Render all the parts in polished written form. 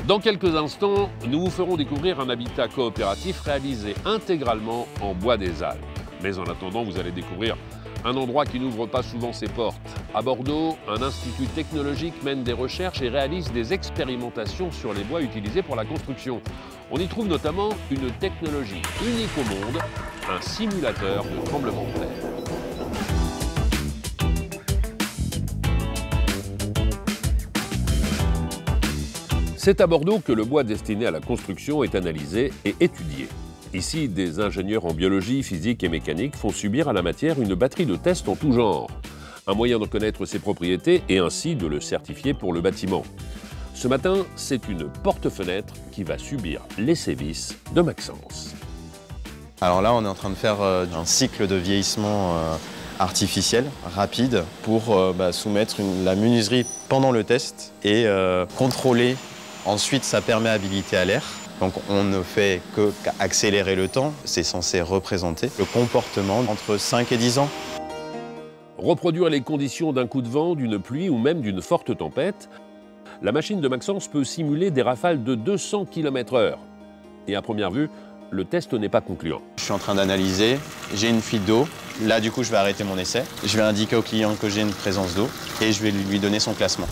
Dans quelques instants, nous vous ferons découvrir un habitat coopératif réalisé intégralement en bois des Alpes. Mais en attendant, vous allez découvrir un endroit qui n'ouvre pas souvent ses portes. À Bordeaux, un institut technologique mène des recherches et réalise des expérimentations sur les bois utilisés pour la construction. On y trouve notamment une technologie unique au monde, un simulateur de tremblement de terre. C'est à Bordeaux que le bois destiné à la construction est analysé et étudié. Ici, des ingénieurs en biologie, physique et mécanique font subir à la matière une batterie de tests en tout genre. Un moyen de connaître ses propriétés et ainsi de le certifier pour le bâtiment. Ce matin, c'est une porte-fenêtre qui va subir les sévices de Maxence. Alors là, on est en train de faire un cycle de vieillissement artificiel, rapide, pour soumettre la menuiserie pendant le test et contrôler ensuite sa perméabilité à l'air. Donc on ne fait qu'accélérer le temps, c'est censé représenter le comportement entre 5 et 10 ans. Reproduire les conditions d'un coup de vent, d'une pluie ou même d'une forte tempête, la machine de Maxence peut simuler des rafales de 200 km/h. Et à première vue, le test n'est pas concluant. Je suis en train d'analyser, j'ai une fuite d'eau. Là, du coup, je vais arrêter mon essai. Je vais indiquer au client que j'ai une présence d'eau et je vais lui donner son classement.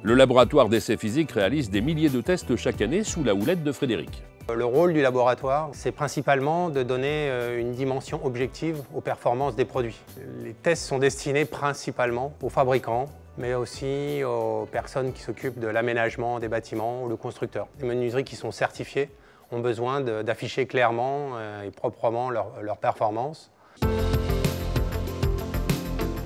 Le laboratoire d'essais physiques réalise des milliers de tests chaque année sous la houlette de Frédéric. Le rôle du laboratoire, c'est principalement de donner une dimension objective aux performances des produits. Les tests sont destinés principalement aux fabricants, mais aussi aux personnes qui s'occupent de l'aménagement des bâtiments ou le constructeur. Les menuiseries qui sont certifiées ont besoin d'afficher clairement et proprement leurs performances.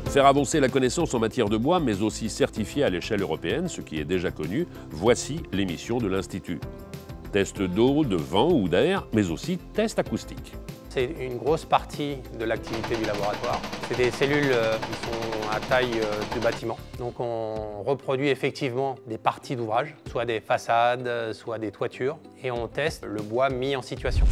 Faire avancer la connaissance en matière de bois, mais aussi certifier à l'échelle européenne, ce qui est déjà connu, voici les missions de l'Institut. Test d'eau, de vent ou d'air, mais aussi test acoustique. C'est une grosse partie de l'activité du laboratoire. C'est des cellules qui sont à taille du bâtiment. Donc on reproduit effectivement des parties d'ouvrage, soit des façades, soit des toitures, et on teste le bois mis en situation.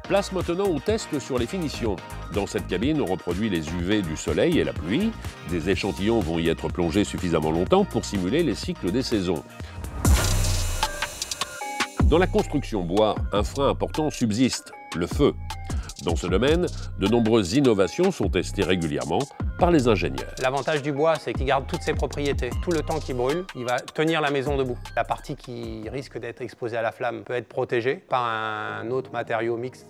Place maintenant au test sur les finitions. Dans cette cabine, on reproduit les UV du soleil et la pluie. Des échantillons vont y être plongés suffisamment longtemps pour simuler les cycles des saisons. Dans la construction bois, un frein important subsiste, le feu. Dans ce domaine, de nombreuses innovations sont testées régulièrement par les ingénieurs. L'avantage du bois, c'est qu'il garde toutes ses propriétés. Tout le temps qu'il brûle, il va tenir la maison debout. La partie qui risque d'être exposée à la flamme peut être protégée par un autre matériau mixte,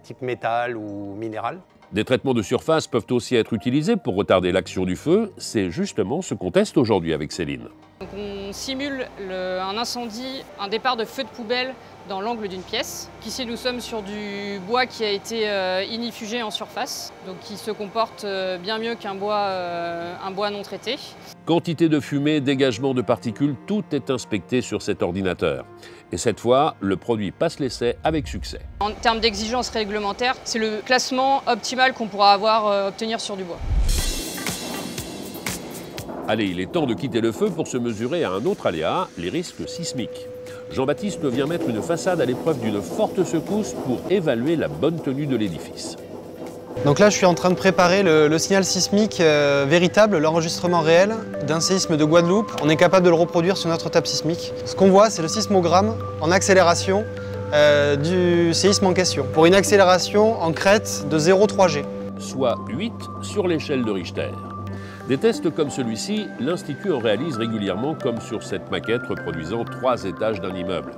type métal ou minéral. Des traitements de surface peuvent aussi être utilisés pour retarder l'action du feu. C'est justement ce qu'on teste aujourd'hui avec Céline. Donc on simule un incendie, un départ de feu de poubelle dans l'angle d'une pièce. Ici, nous sommes sur du bois qui a été ignifugé en surface, donc qui se comporte bien mieux qu'un bois non traité. Quantité de fumée, dégagement de particules, tout est inspecté sur cet ordinateur. Et cette fois, le produit passe l'essai avec succès. En termes d'exigences réglementaires, c'est le classement optimal qu'on pourra obtenir sur du bois. Allez, il est temps de quitter le feu pour se mesurer à un autre aléa, les risques sismiques. Jean-Baptiste vient mettre une façade à l'épreuve d'une forte secousse pour évaluer la bonne tenue de l'édifice. Donc là, je suis en train de préparer le signal sismique véritable, l'enregistrement réel d'un séisme de Guadeloupe. On est capable de le reproduire sur notre table sismique. Ce qu'on voit, c'est le sismogramme en accélération du séisme en question, pour une accélération en crête de 0,3 G. Soit 8 sur l'échelle de Richter. Des tests comme celui-ci, l'Institut en réalise régulièrement comme sur cette maquette reproduisant 3 étages d'un immeuble.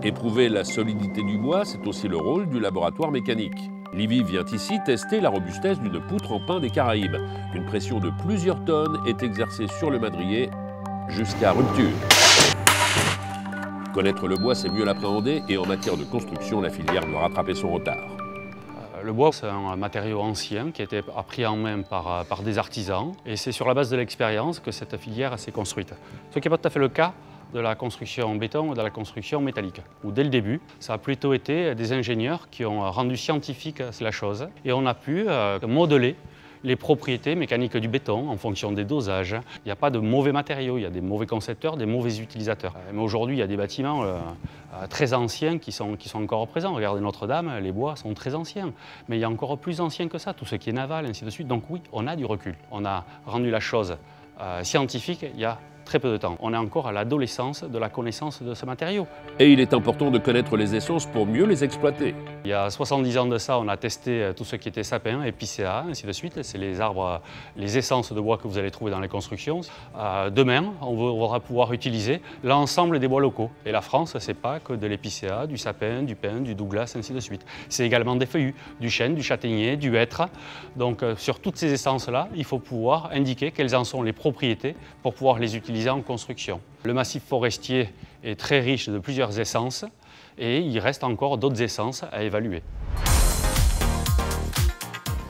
Éprouver la solidité du bois, c'est aussi le rôle du laboratoire mécanique. Livy vient ici tester la robustesse d'une poutre en pin des Caraïbes. Une pression de plusieurs tonnes est exercée sur le madrier jusqu'à rupture. Connaître le bois, c'est mieux l'appréhender et en matière de construction, la filière doit rattraper son retard. Le bois, c'est un matériau ancien qui a été appris en main par des artisans et c'est sur la base de l'expérience que cette filière s'est construite. Ce qui n'est pas tout à fait le cas de la construction en béton ou de la construction métallique, où dès le début, ça a plutôt été des ingénieurs qui ont rendu scientifique la chose et on a pu modeler les propriétés mécaniques du béton en fonction des dosages. Il n'y a pas de mauvais matériaux, il y a des mauvais concepteurs, des mauvais utilisateurs. Mais aujourd'hui, il y a des bâtiments très anciens qui sont encore présents. Regardez Notre-Dame, les bois sont très anciens. Mais il y a encore plus ancien que ça, tout ce qui est naval, ainsi de suite. Donc oui, on a du recul. On a rendu la chose scientifique il y a très peu de temps. On est encore à l'adolescence de la connaissance de ce matériau. Et il est important de connaître les essences pour mieux les exploiter. Il y a 70 ans de ça, on a testé tout ce qui était sapin, épicéa, ainsi de suite. C'est les arbres, les essences de bois que vous allez trouver dans les constructions. Demain, on va pouvoir utiliser l'ensemble des bois locaux. Et la France, c'est pas que de l'épicéa, du sapin, du pin, du douglas, ainsi de suite. C'est également des feuillus, du chêne, du châtaignier, du hêtre. Donc sur toutes ces essences-là, il faut pouvoir indiquer quelles en sont les propriétés pour pouvoir les utiliser en construction. Le massif forestier est très riche de plusieurs essences et il reste encore d'autres essences à évaluer.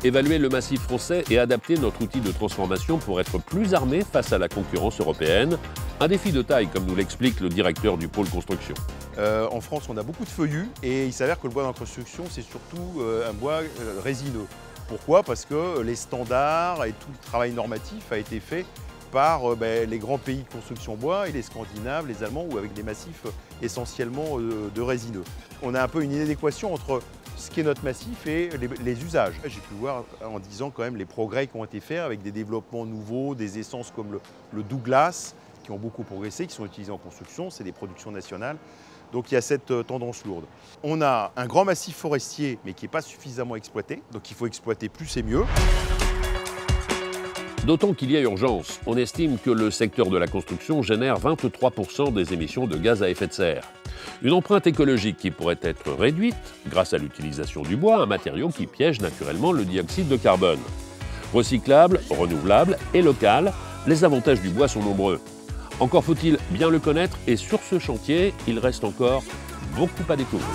Évaluer le massif français et adapter notre outil de transformation pour être plus armé face à la concurrence européenne. Un défi de taille, comme nous l'explique le directeur du pôle construction. En France, on a beaucoup de feuillus et il s'avère que le bois dans la construction, c'est surtout un bois résineux. Pourquoi? Parce que les standards et tout le travail normatif a été fait par les grands pays de construction bois et les Scandinaves, les Allemands, ou avec des massifs essentiellement de résineux. On a un peu une inadéquation entre ce qui est notre massif et les usages. J'ai pu voir en 10 ans quand même les progrès qui ont été faits avec des développements nouveaux, des essences comme le Douglas, qui ont beaucoup progressé, qui sont utilisées en construction, c'est des productions nationales. Donc il y a cette tendance lourde. On a un grand massif forestier, mais qui n'est pas suffisamment exploité, donc il faut exploiter plus et mieux. D'autant qu'il y a urgence. On estime que le secteur de la construction génère 23% des émissions de gaz à effet de serre. Une empreinte écologique qui pourrait être réduite grâce à l'utilisation du bois, un matériau qui piège naturellement le dioxyde de carbone. Recyclable, renouvelable et local, les avantages du bois sont nombreux. Encore faut-il bien le connaître et sur ce chantier, il reste encore beaucoup à découvrir.